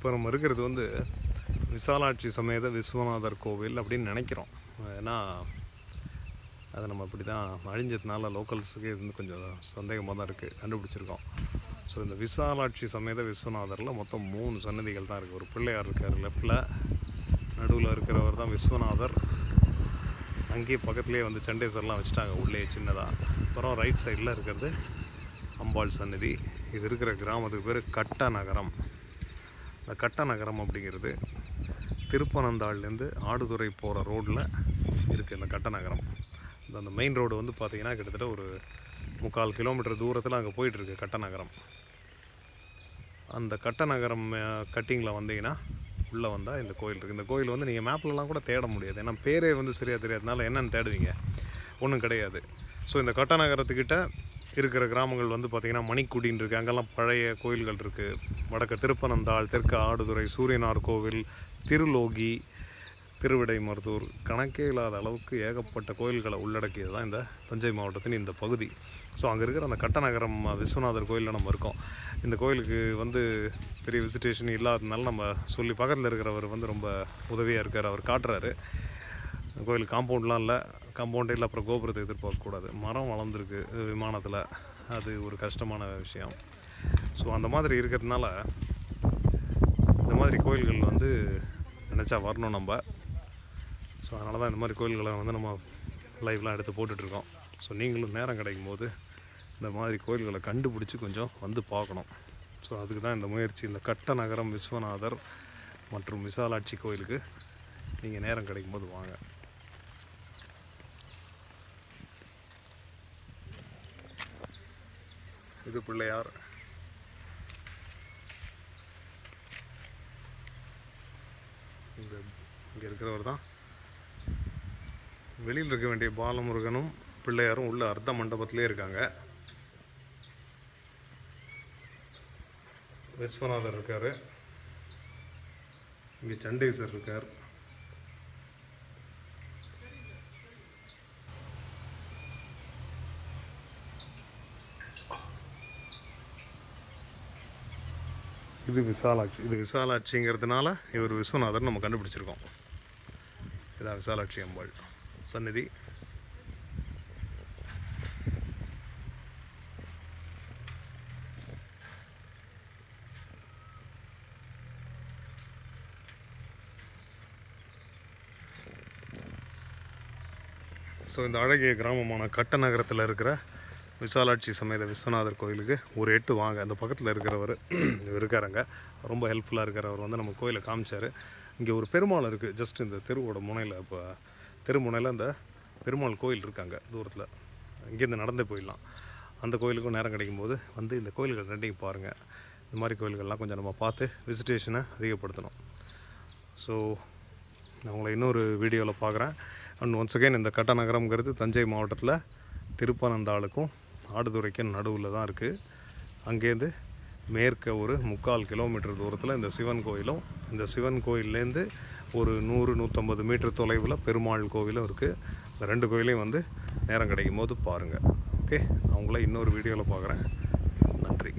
இப்போ நம்ம இருக்கிறது வந்து விசாலாட்சி சமேத விஸ்வநாதர் கோவில் அப்படின்னு நினைக்கிறோம். ஏன்னா அதை நம்ம இப்படி தான் அழிஞ்சதுனால லோக்கல்ஸுக்கு இது வந்து கொஞ்சம் சந்தேகமாக தான் இருக்குது, கண்டுபிடிச்சிருக்கோம். ஸோ இந்த விசாலாட்சி சமேத விஸ்வநாதரில் மொத்தம் 3 சன்னதிகள் தான் இருக்குது. ஒரு பிள்ளையார் இருக்கார் லெஃப்டில், நடுவில் இருக்கிறவர் தான் விஸ்வநாதர். அங்கேயே பக்கத்துலேயே வந்து சண்டேஸ்வரர்லாம் வச்சுட்டாங்க உள்ளே சின்னதாக. அப்புறம் ரைட் சைடில் இருக்கிறது அம்பாள் சன்னதி. இது இருக்கிற கிராமத்துக்கு பேர் கட்டநகரம். இந்த கட்டநகரம் அப்படிங்கிறது திருப்பனந்தாள்லேருந்து ஆடுதுறை போகிற ரோட்டில் இருக்குது இந்த கட்டநகரம். அந்த மெயின் ரோடு வந்து பார்த்திங்கன்னா கிட்டத்தட்ட ஒரு 3/4 கிலோமீட்டர் தூரத்தில் அங்கே போயிட்டுருக்கு கட்டநகரம். அந்த கட்டநகரம் கட்டிங்கில் வந்தீங்கன்னா உள்ளே வந்தால் இந்த கோயில் இருக்குது. இந்த கோயில் வந்து நீங்கள் மேப்லலாம் கூட தேட முடியாது, ஏன்னா பேரே வந்து சரியாக தெரியாதனால என்னென்னு தேடுவீங்க, ஒன்றும் கிடையாது. ஸோ இந்த கட்டநகரத்துக்கிட்ட இருக்கிற கிராமங்கள் வந்து பார்த்திங்கன்னா மணிக்குடின்னு இருக்குது, அங்கெல்லாம் பழைய கோயில்கள் இருக்குது. வடக்கு திருப்பனந்தாள், தெற்கு ஆடுதுறை, சூரியனார் கோவில், திருலோகி, திருவிடைமருதூர், கணக்கே இல்லாத அளவுக்கு ஏகப்பட்ட கோயில்களை உள்ளடக்கியது தான் இந்த தஞ்சை மாவட்டத்தின் இந்த பகுதி. ஸோ அங்கே இருக்கிற அந்த கட்டநகரம் விஸ்வநாதர் கோயிலில் நம்ம இருக்கோம். இந்த கோயிலுக்கு வந்து பெரிய விசிட்டேஷன் இல்லாததுனால நம்ம சொல்லி பக்கத்தில் இருக்கிறவர் வந்து ரொம்ப உதவியாக இருக்கார், அவர் காட்டுறாரு. கோயில் காம்பவுண்ட்லாம் இல்லை, காம்பவுண்டே இல்லை, அப்புறம் கோபுரத்தை எதிர்பார்க்கக்கூடாது, மரம் வளர்ந்துருக்கு விமானத்தில், அது ஒரு கஷ்டமான விஷயம். ஸோ அந்த மாதிரி இருக்கிறதுனால இந்த மாதிரி கோயில்கள் வந்து நினச்சா வரணும் நம்ம. ஸோ அதனால தான் இந்த மாதிரி கோயில்களை வந்து நம்ம லைவ்லாம் எடுத்து போட்டுட்ருக்கோம். ஸோ நீங்களும் நேரம் கிடைக்கும் போது இந்த மாதிரி கோயில்களை கண்டுபிடிச்சி கொஞ்சம் வந்து பார்க்கணும். ஸோ அதுக்கு தான் இந்த முயற்சி. இந்த கட்டநகரம் விஸ்வநாதர் மற்றும் விசாலாட்சி கோயிலுக்கு நீங்கள் நேரம் கிடைக்கும் போது வாங்க. இது பிள்ளையார். இங்கே இருக்கிறவர் தான். வெளியில் இருக்க வேண்டிய பாலமுருகனும் பிள்ளையாரும் உள்ள அர்த்த மண்டபத்திலே இருக்காங்க. விஸ்வநாதர் இருக்கார், இங்கே சண்டேஸ்வர் இருக்கார். இது விசாலாட்சி. இது விசாலாட்சிங்கிறதுனால இவர் விஸ்வநாதர் நம்ம கண்டுபிடிச்சிருக்கோம். இதான் விசாலாட்சி அம்பாள் சன்னதி. ஸோ இந்த அழகிய கிராமமான கட்டநகரத்தில் இருக்கிற விசாலாட்சி சமேத விஸ்வநாதர் கோயிலுக்கு ஒரு எட்டு வாங்க. அந்த பக்கத்தில் இருக்கிறவர் இருக்காருங்க, ரொம்ப ஹெல்ப்ஃபுல்லாக இருக்கிறவர் வந்து நம்ம கோயிலை காமிச்சார். இங்கே ஒரு பெருமாள் இருக்குது, ஜஸ்ட் இந்த தெருவோட முனையில். இப்போ தெருமுனையில் அந்த பெருமாள் கோயில் இருக்காங்க தூரத்தில், இங்கேருந்து நடந்தே போயிடலாம். அந்த கோயிலுக்கும் நேரம் கிடைக்கும்போது வந்து இந்த கோயில்கள் ரெண்டையும் பாருங்கள். இந்த மாதிரி கோயில்கள்லாம் கொஞ்சம் நம்ம பார்த்து விசிட்டேஷனை அதிகப்படுத்தணும். ஸோ நான் உங்களை இன்னொரு வீடியோவில் பார்க்குறேன். அண்ட் ஒன்ஸ் அகெயின் இந்த கட்டநகரம்ங்கிறது தஞ்சை மாவட்டத்தில் திருப்பனந்தாளுக்கும் ஆடுதுறைக்கும் நடுவில் தான் இருக்குது. அங்கேருந்து மேற்க ஒரு 3/4 கிலோமீட்டர் தூரத்தில் இந்த சிவன் கோயிலும், இந்த சிவன் கோயிலேருந்து ஒரு 100-150 மீட்டர் தொலைவில் பெருமாள் கோவிலும் இருக்குது. இந்த 2 கோயிலையும் வந்து நேரம் கிடைக்கும் போது பாருங்கள். ஓகே, நான் உங்களை இன்னொரு வீடியோவில் பார்க்குறேன். நன்றி.